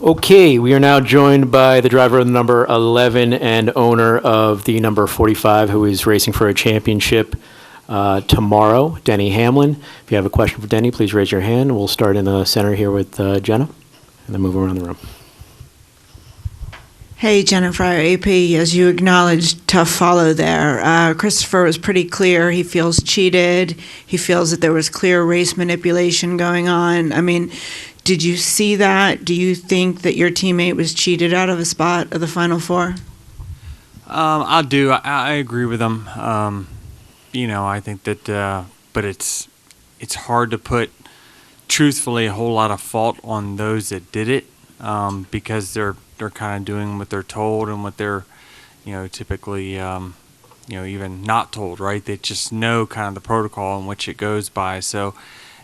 Okay, we are now joined by the driver of the number 11 and owner of the number 45, who is racing for a championship tomorrow, Denny Hamlin. If you have a question for Denny, please raise your hand. We'll start in the center here with Jenna, and then move around the room. Hey, Jennifer, AP, as you acknowledged, tough follow there. Christopher was pretty clear. He feels cheated. He feels that there was clear race manipulation going on. I mean, did you see that? Do you think that your teammate was cheated out of a spot of the Final Four? I do. I agree with him. I think that, but it's hard to put, truthfully, a whole lot of fault on those that did it, because they're kind of doing what they're told and what they're, typically, even not told, right? They just know kind of the protocol in which it goes by. So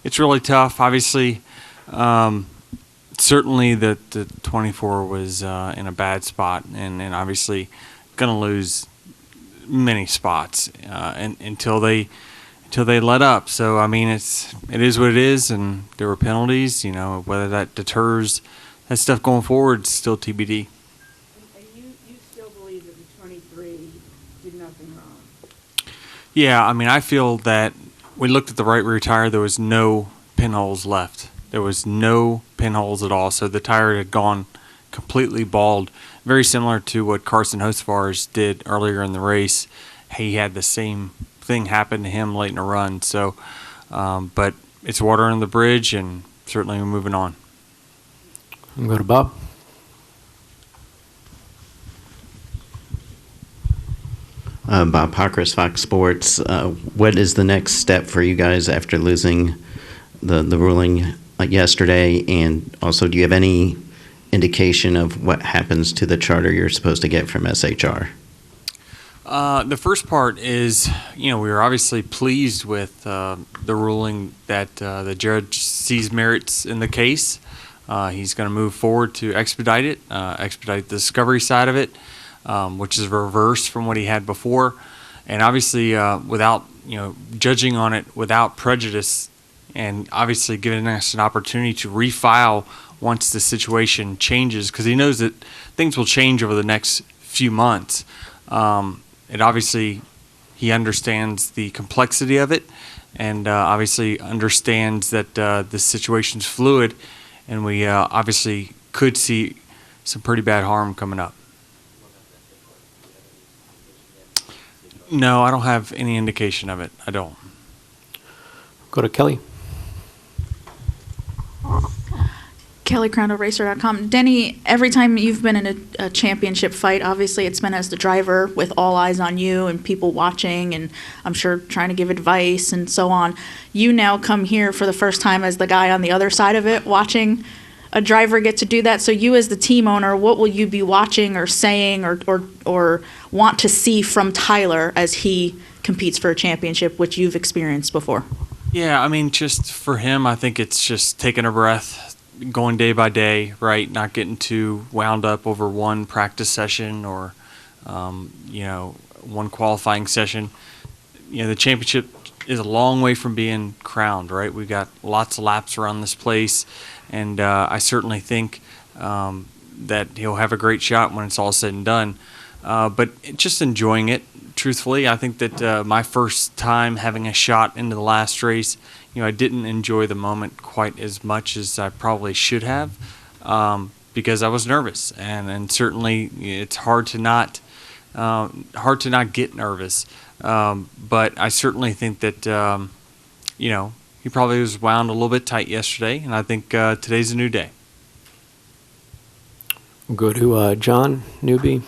it's really tough. Obviously, certainly the 24 was in a bad spot, and obviously going to lose many spots until they let up. So I mean, it is what it is, and there were penalties. Whether that deters that stuff going forward is still TBD. And you still believe that the 23 did nothing wrong? Yeah, I mean, I feel that we looked at the right rear tire. There was no pinholes left. There was no pinholes at all. So the tire had gone completely bald, very similar to what Carson Hocevar's did earlier in the race. He had the same thing happen to him late in the run. So, but it's water under the bridge, and certainly we're moving on. We'll go to Bob. Bob Pockris, Fox Sports. What is the next step for you guys after losing the ruling yesterday? And also, do you have any indication of what happens to the charter you're supposed to get from SHR? The first part is, we were obviously pleased with the ruling that the judge sees merits in the case. He's going to move forward to expedite the discovery side of it, which is reverse from what he had before. And obviously, without, judging on it without prejudice, and obviously giving us an opportunity to refile once the situation changes, because he knows that things will change over the next few months. It obviously, he understands the complexity of it, and obviously understands that the situation's fluid, and we obviously could see some pretty bad harm coming up. No, I don't have any indication of it. I don't. Go to Kelly. KellyCrandallRacer.com. Denny, every time you've been in a championship fight, obviously it's been as the driver with all eyes on you and people watching, and I'm sure trying to give advice and so on. You now come here for the first time as the guy on the other side of it, watching a driver get to do that. So you as the team owner, what will you be watching or saying or want to see from Tyler as he competes for a championship, which you've experienced before? Yeah, I mean, just for him, I think it's just taking a breath, going day by day, right? Not getting too wound up over one practice session or, one qualifying session. The championship is a long way from being crowned, right? We've got lots of laps around this place, and I certainly think that he'll have a great shot when it's all said and done. But just enjoying it, truthfully. I think that my first time having a shot into the last race, I didn't enjoy the moment quite as much as I probably should have, because I was nervous, and certainly it's hard to not get nervous. But I certainly think that he probably was wound a little bit tight yesterday, and I think today's a new day. We'll go to John Newby.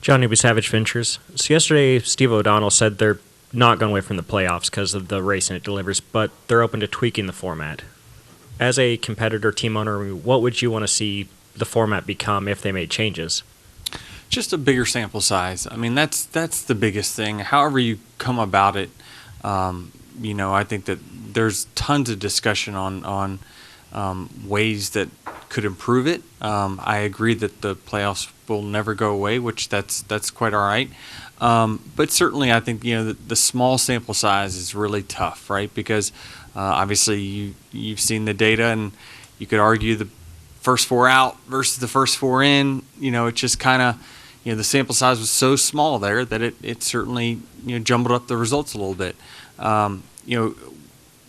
John Newby, Savage Ventures. So yesterday, Steve O'Donnell said they're not going away from the playoffs because of the racing it delivers, but they're open to tweaking the format. As a competitor, team owner, what would you want to see the format become if they made changes? Just a bigger sample size. I mean, that's the biggest thing. However you come about it, I think that there's tons of discussion on ways that could improve it. I agree that the playoffs will never go away, which that's quite all right. But certainly, I think the small sample size is really tough, right? Because obviously you've seen the data, and You could argue the first four out versus the first four in. It just kind of, the sample size was so small there that it certainly, jumbled up the results a little bit.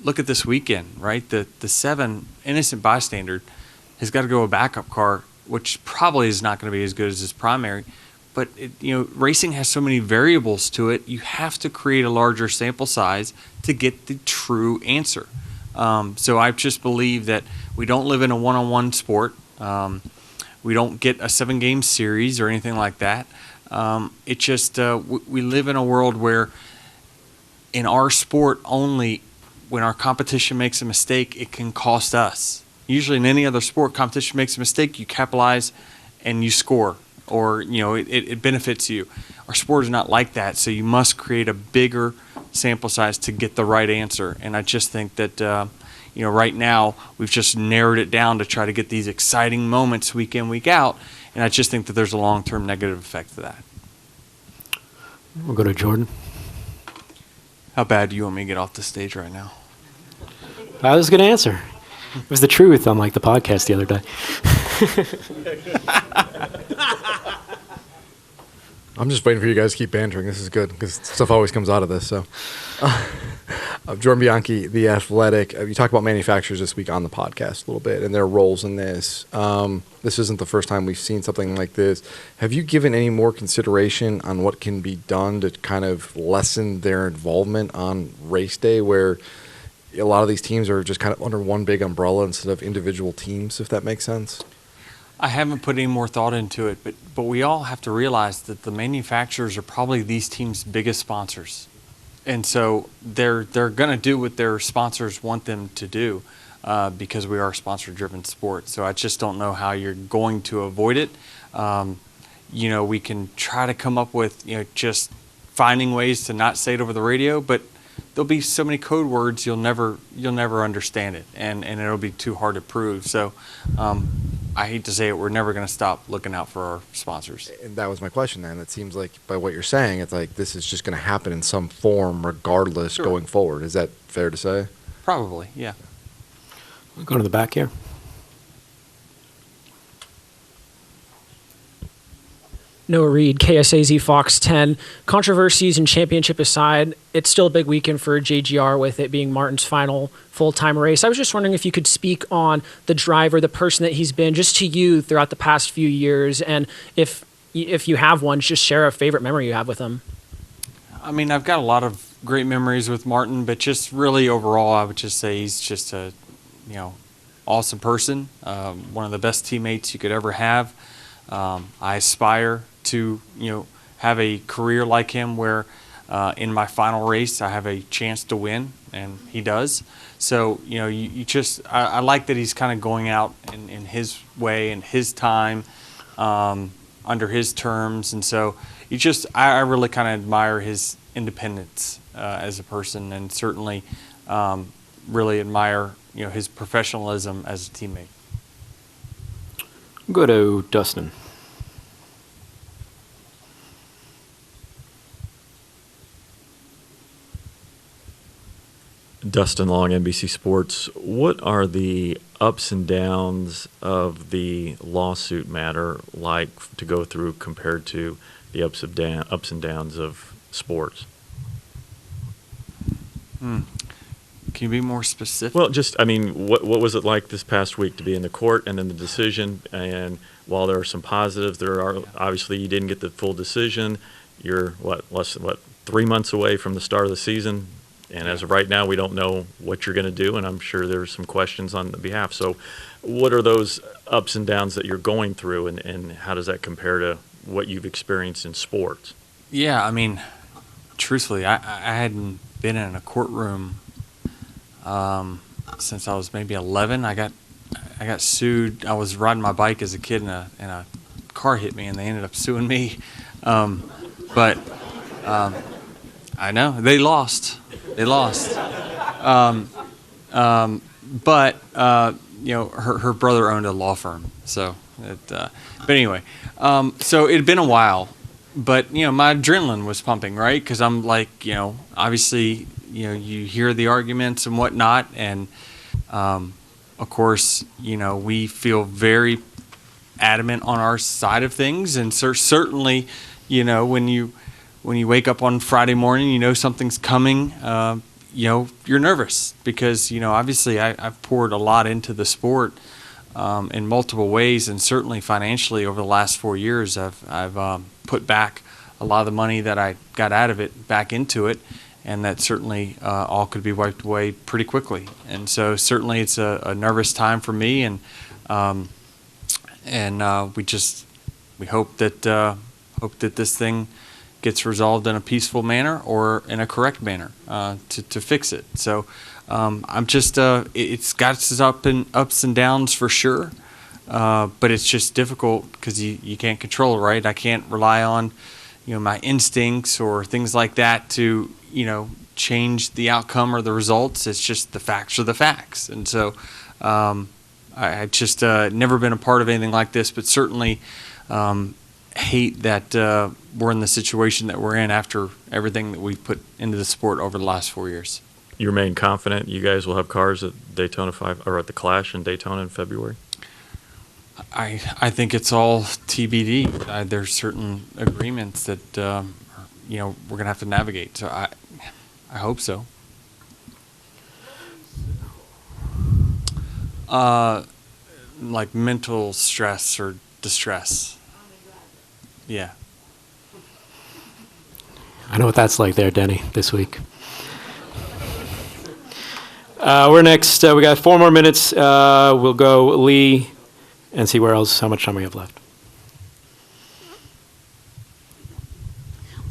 Look at this weekend, right? The 7 innocent bystander has got to go a backup car, which probably is not going to be as good as his primary. But racing has so many variables to it. You have to create a larger sample size to get the true answer. So I just believe that we don't live in a one-on-one sport. We don't get a 7-game series or anything like that. It just we live in a world where, in our sport only, when our competition makes a mistake, it can cost us. Usually in any other sport, competition makes a mistake, you capitalize and you score, or it benefits you. Our sport is not like that, so you must create a bigger sample size to get the right answer. And I just think that right now we've just narrowed it down to try to get these exciting moments week in, week out, and I just think that there's a long-term negative effect to that. We'll go to Jordan. How bad do you want me to get off the stage right now? I was going to answer. It was the truth, unlike the podcast the other day. I'm just waiting for you guys to keep bantering. This is good because stuff always comes out of this. So, Jordan Bianchi, The Athletic. You talk about manufacturers this week on the podcast a little bit and their roles in this. This isn't the first time we've seen something like this. Have you given any more consideration on what can be done to kind of lessen their involvement on race day, where a lot of these teams are just kind of under one big umbrella instead of individual teams, if that makes sense? I haven't put any more thought into it, but we all have to realize that the manufacturers are probably these teams' biggest sponsors. And so they're going to do what their sponsors want them to do because we are a sponsor-driven sport. So I just don't know how you're going to avoid it. We can try to come up with, just finding ways to not say it over the radio, but there'll be so many code words you'll never understand it, and it'll be too hard to prove. So I hate to say it, we're never going to stop looking out for our sponsors. And that was my question then. It seems like by what you're saying, it's like this is just going to happen in some form regardless going forward. Is that fair to say? Probably, yeah. We'll go to the back here. Noah Reed, KSAZ Fox 10. Controversies and championship aside, it's still a big weekend for JGR with it being Martin's final full-time race. I was just wondering if you could speak on the driver, the person that he's been just to you throughout the past few years, and if you have one, just share a favorite memory you have with him. I mean, I've got a lot of great memories with Martin, but just really overall, I would just say he's just a, awesome person, one of the best teammates you could ever have. I aspire to, have a career like him where in my final race I have a chance to win, and he does. So, I like that he's kind of going out in his way and his time, under his terms. And so I really kind of admire his independence as a person, and certainly really admire, his professionalism as a teammate. We'll go to Dustin. Dustin Long, NBC Sports. What are the ups and downs of the lawsuit matter like to go through compared to the ups and downs of sports? Can you be more specific? Well, what was it like this past week to be in the court and then the decision? And while there are some positives, there are obviously you didn't get the full decision. You're less than 3 months away from the start of the season. And as of right now, we don't know what you're going to do, and I'm sure there's some questions on the behalf. So what are those ups and downs that you're going through, and how does that compare to what you've experienced in sports? Yeah, I mean, truthfully, I hadn't been in a courtroom since I was maybe 11. I got sued. I was riding my bike as a kid, and a car hit me, and they ended up suing me. But I know they lost. They lost. But her brother owned a law firm. So, but anyway, so it had been a while, but my adrenaline was pumping, right? Because I'm like, obviously, you hear the arguments and whatnot, and of course, we feel very adamant on our side of things, and certainly, when you wake up on Friday morning, something's coming. You're nervous because obviously I've poured a lot into the sport in multiple ways, and certainly financially over the last 4 years, I've put back a lot of the money that I got out of it back into it, and that certainly all could be wiped away pretty quickly. And so certainly it's a nervous time for me, and we hope that this thing gets resolved in a peaceful manner or in a correct manner to fix it. So I'm just it's got its ups and downs for sure, but it's just difficult because you can't control it, right? I can't rely on my instincts or things like that to change the outcome or the results. It's just the facts are the facts, and so I just never been a part of anything like this, but certainly hate that we're in the situation that we're in after everything that we've put into the sport over the last 4 years. You remain confident you guys will have cars at Daytona 5 or at the Clash in Daytona in February? I think it's all TBD. There's certain agreements that we're gonna have to navigate. So I hope so. Like mental stress or distress. Yeah. I know what that's like there, Denny, this week. We're next. We got 4 more minutes. We'll go Lee and see how much time we have left.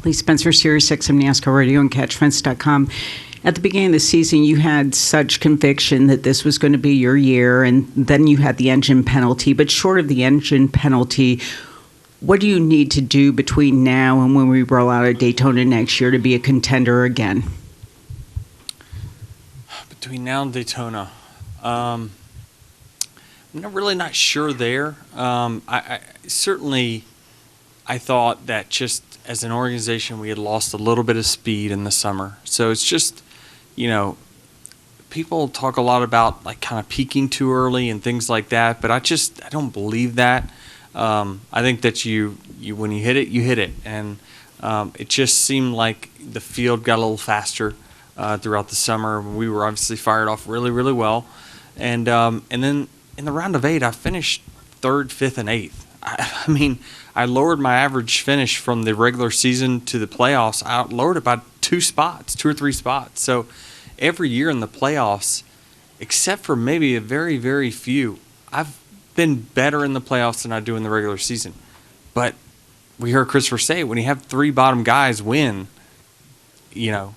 Lee Spencer, Series 6 of NASCAR Radio and CatchFence.com. At the beginning of the season, you had such conviction that this was going to be your year, and then you had the engine penalty. But short of the engine penalty, what do you need to do between now and when we roll out at Daytona next year to be a contender again? Between now and Daytona, I'm not sure there. I certainly thought that just as an organization we had lost a little bit of speed in the summer. So it's just, people talk a lot about like kind of peaking too early and things like that, but I don't believe that. I think that you when you hit it, you hit it, and it just seemed like the field got a little faster throughout the summer. We were obviously fired off really, really well, and then in the round of 8, I finished 3rd, 5th, and 8th. I mean, I lowered my average finish from the regular season to the playoffs. I lowered it by 2 or 3 spots. So every year in the playoffs, except for maybe a very, very few, I've been better in the playoffs than I do in the regular season. But we heard Christopher say, when you have 3 bottom guys win, I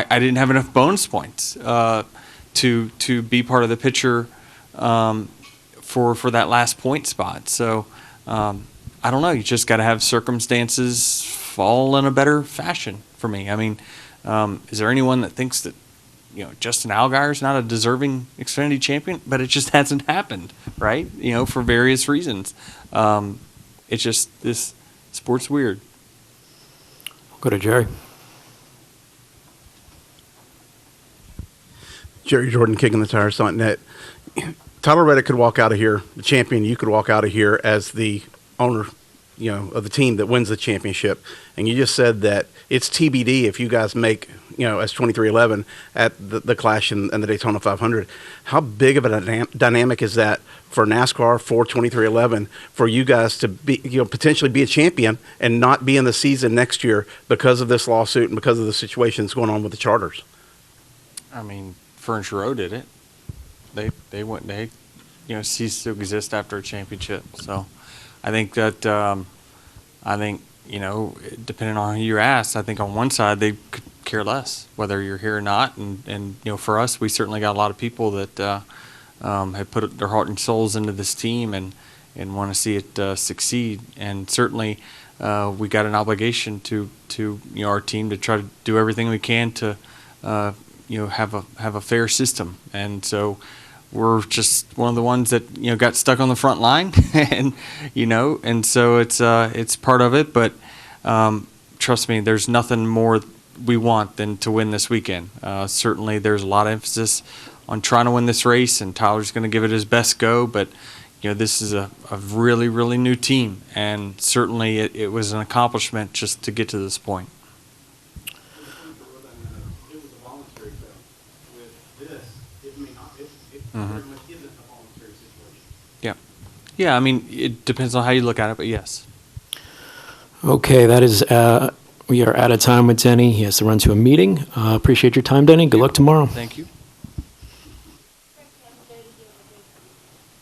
didn't have enough bonus points to be part of the picture for that last point spot. So I don't know. You just got to have circumstances fall in a better fashion for me. I mean, is there anyone that thinks that Justin Allgaier is not a deserving Xfinity champion? But it just hasn't happened, right? For various reasons. It's just this sport's weird. Go to Jerry. Jerry Jordan kicking the tires on net. Tyler Reddick could walk out of here, the champion. You could walk out of here as the owner, of the team that wins the championship. And you just said that it's TBD if you guys make, as 2311 at the Clash and the Daytona 500. How big of a dynamic is that for NASCAR, for 2311, for you guys to be, potentially be a champion and not be in the season next year because of this lawsuit and because of the situations going on with the charters? I mean, Furniture Row did it. They ceased to exist after a championship. So I think that depending on who you ask, I think on one side they could care less whether you're here or not, and for us, we certainly got a lot of people that have put their heart and souls into this team and want to see it succeed, and certainly we got an obligation to our team to try to do everything we can to have a fair system, and so we're just one of the ones that got stuck on the front line, and so it's part of it. But trust me, there's nothing more we want than to win this weekend. Certainly, there's a lot of emphasis trying to win this race, and Tyler's going to give it his best go. But this is a really, really new team, and certainly it was an accomplishment just to get to this point. Yeah, I mean, it depends on how you look at it, but yes. Okay, that is, we are out of time with Denny. He has to run to a meeting. Appreciate your time, Denny. Good luck tomorrow. Thank you.